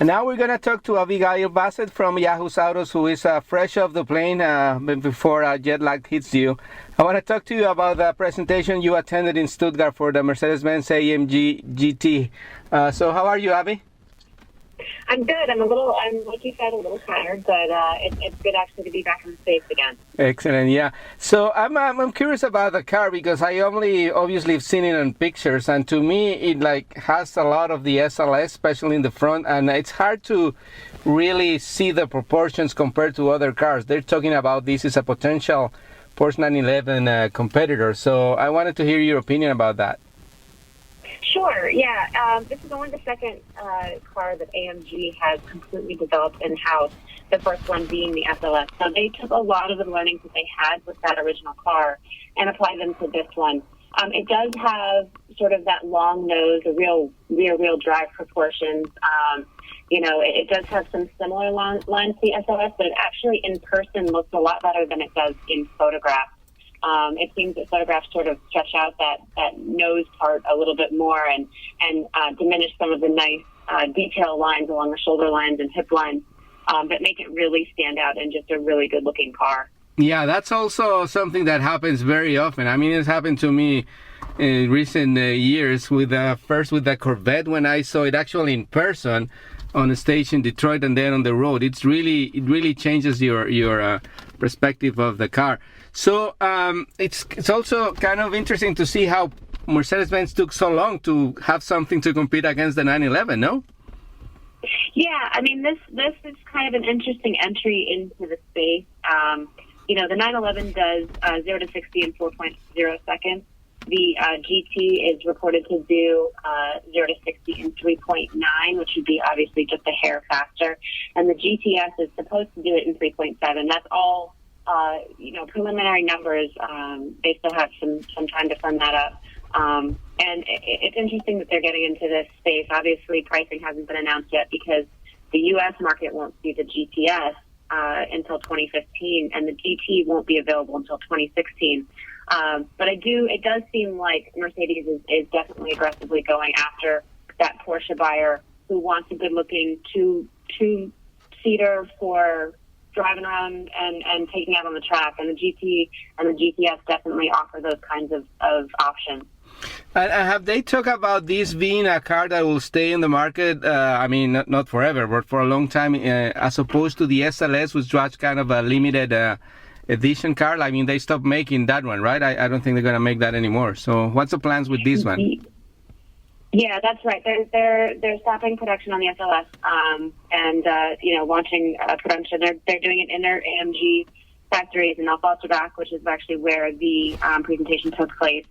And now we're going to talk to Abigail Bassett from Yahoo Autos, who is fresh off the plane before jet lag hits you. I want to talk to you about the presentation you attended in Stuttgart for the Mercedes-Benz AMG GT. So how are you, Abby? I'm good. I'm like you said, a little tired, but it's good actually to be back in the States again. Excellent, yeah. So I'm curious about the car because I only obviously have seen it in pictures, and to me it has a lot of the SLS, especially in the front, and it's hard to really see the proportions compared to other cars. They're talking about this is a potential Porsche 911 competitor, so I wanted to hear your opinion about that. Sure, yeah. This is only the second car that AMG has completely developed in-house, the first one being the SLS. So they took a lot of the learnings that they had with that original car and applied them to this one. It does have sort of that long nose, a real rear-wheel drive proportions. It does have some similar lines to the SLS, but it actually in person looks a lot better than it does in photographs. It seems that photographs sort of stretch out that nose part a little bit more and diminish some of the nice detail lines along the shoulder lines and hip lines that make it really stand out in just a really good-looking car. Yeah, that's also something that happens very often. I mean, it's happened to me in recent years first with the Corvette when I saw it actually in person on a stage in Detroit and then on the road. It really changes your perspective of the car. So it's also kind of interesting to see how Mercedes-Benz took so long to have something to compete against the 911, no? Yeah, I mean, this is kind of an interesting entry into the space. The 911 does 0 to 60 in 4.0 seconds. The GT is reported to do 0 to 60 in 3.9, which would be obviously just a hair faster. And the GTS is supposed to do it in 3.7. That's all, preliminary numbers. They still have some time to firm that up. And it's interesting that they're getting into this space. Obviously, pricing hasn't been announced yet because the U.S. market won't see the GTS until 2015, and the GT won't be available until 2016. But it does seem like Mercedes is definitely aggressively going after that Porsche buyer who wants a good-looking two-seater for driving around and taking out on the track. And the GT and the GTS definitely offer those kinds of options. And have they talked about this being a car that will stay in the market, not forever, but for a long time, as opposed to the SLS, which was kind of a limited edition car? I mean, they stopped making that one, right? I don't think they're going to make that anymore. So what's the plans with this one? Yeah, that's right. They're stopping production on the SLS and launching production. They're doing it in their AMG factories in Alpha-Bach, which is actually where the presentation took place.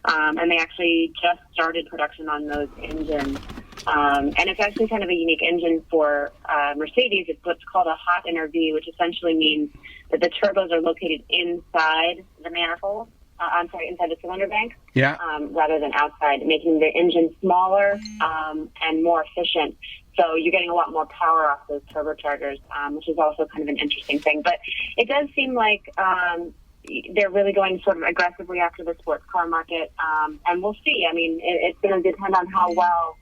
And they actually just started production on those engines. And it's actually kind of a unique engine for Mercedes. It's what's called a hot inner V, which essentially means that the turbos are located inside the manifold. Inside the cylinder bank, yeah. Rather than outside, making the engine smaller and more efficient. So you're getting a lot more power off those turbochargers, which is also kind of an interesting thing. But it does seem like they're really going sort of aggressively after the sports car market, and we'll see. I mean, it's going to depend on how well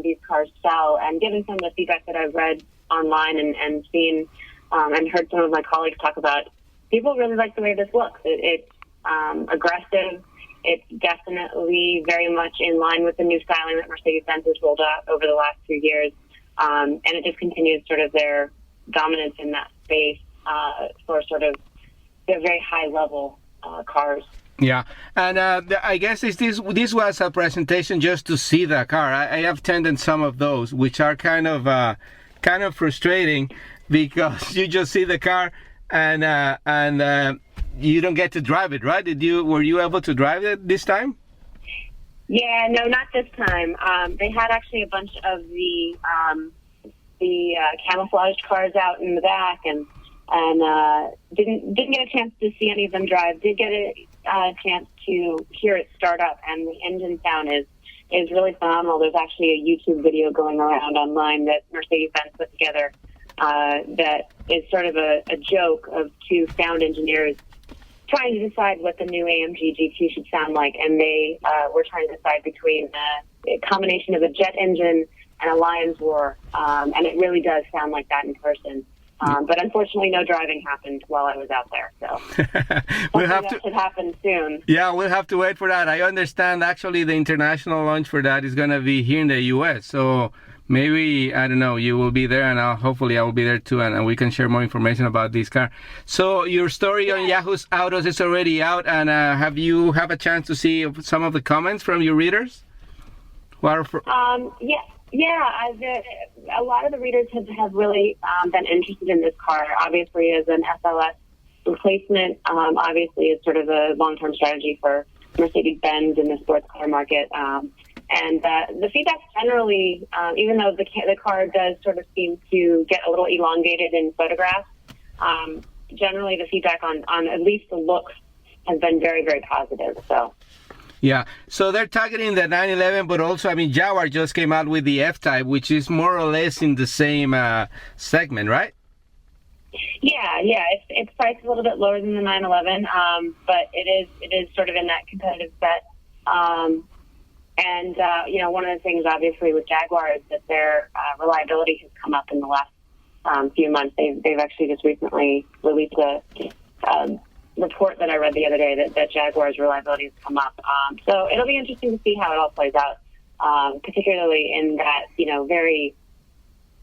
these cars sell. And given some of the feedback that I've read online and seen and heard some of my colleagues talk about, people really like the way this looks. It's aggressive. It's definitely very much in line with the new styling that Mercedes-Benz has rolled out over the last 2 years. And it just continues sort of their dominance in that space for sort of their very high-level cars. Yeah, and I guess this was a presentation just to see the car. I have attended some of those, which are kind of frustrating because you just see the car and you don't get to drive it, right? Were you able to drive it this time? Yeah, no, not this time. They had actually a bunch of the camouflaged cars out in the back, and didn't get a chance to see any of them drive. Did get a chance to hear it start up, and the engine sound is really phenomenal. There's actually a YouTube video going around online that Mercedes-Benz put together that is sort of a joke of two sound engineers trying to decide what the new AMG GT should sound like, and they were trying to decide between a combination of a jet engine and a lion's roar, and it really does sound like that in person. But unfortunately, no driving happened while I was out there. So that should happen soon. Yeah, we'll have to wait for that. I understand actually the international launch for that is going to be here in the U.S. So maybe, I don't know, you will be there, and hopefully I will be there too, and we can share more information about this car. So your story on Yahoo's Autos is already out, and have you have a chance to see some of the comments from your readers? A lot of the readers have really been interested in this car. Obviously, as an SLS replacement, obviously it's sort of a long-term strategy for Mercedes-Benz in the sports car market. And the feedback generally, even though the car does sort of seem to get a little elongated in photographs, generally the feedback on at least the looks has been very, very positive. So. Yeah, so they're targeting the 911, but also, I mean, Jaguar just came out with the F-Type, which is more or less in the same segment, right? Yeah, it's priced a little bit lower than the 911, but it is sort of in that competitive set. And one of the things, obviously, with Jaguar is that their reliability has come up in the last few months. They've actually just recently released a report that I read the other day that Jaguar's reliability has come up. So it'll be interesting to see how it all plays out, particularly in that, very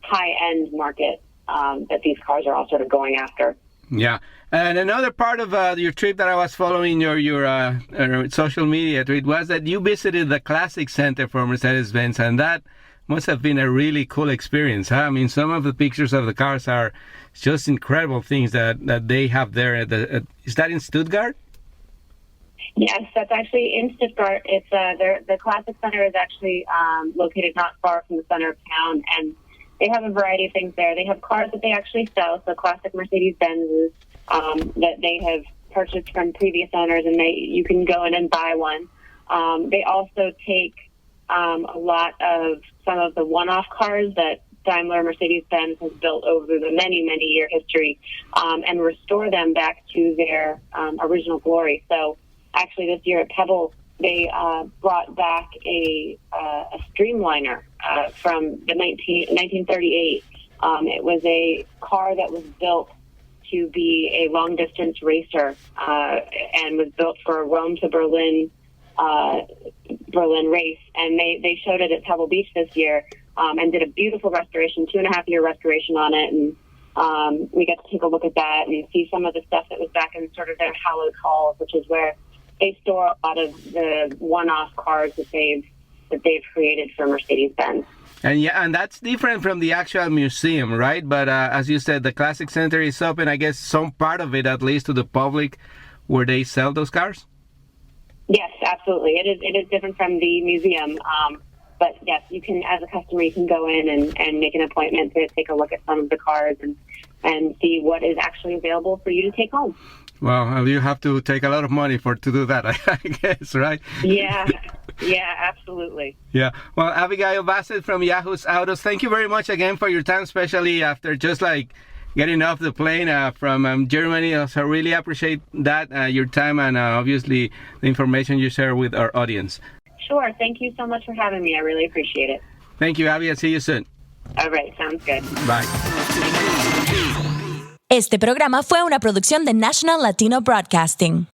high-end market that these cars are all sort of going after. Yeah. And another part of your trip that I was following your social media tweet was that you visited the Classic Center for Mercedes-Benz, and that must have been a really cool experience, huh? I mean, some of the pictures of the cars are just incredible things that they have there. Is that in Stuttgart? Yes, that's actually in Stuttgart. It's the Classic Center is actually located not far from the center of town, and they have a variety of things there. They have cars that they actually sell, so classic Mercedes-Benzes that they have purchased from previous owners, and you can go in and buy one. They also take a lot of some of the one-off cars that Daimler Mercedes-Benz has built over the many, many year history and restore them back to their original glory. So actually this year at Pebble, they brought back a Streamliner from the 1938. It was a car that was built to be a long-distance racer and was built for a Rome to Berlin race, and they showed it at Pebble Beach this year and did a beautiful restoration, 2.5-year restoration on it, and we got to take a look at that and see some of the stuff that was back in sort of their hallowed halls, which is where they store a lot of the one-off cars that they've created for Mercedes-Benz. And that's different from the actual museum, right? But as you said, the Classic Center is open, I guess, some part of it at least to the public where they sell those cars? Yes, absolutely. It is different from the museum. But yes, you can, as a customer, you can go in and make an appointment to take a look at some of the cars and see what is actually available for you to take home. Well, you have to take a lot of money to do that, I guess, right? Yeah, absolutely. Yeah. Well, Abigail Bassett from Yahoo's Autos, thank you very much again for your time, especially after just getting off the plane from Germany. So I really appreciate that, your time, and obviously the information you share with our audience. Sure. Thank you so much for having me. I really appreciate it. Thank you, Abby. I'll see you soon. All right. Sounds good. Bye. Este programa fue una producción de National Latino Broadcasting.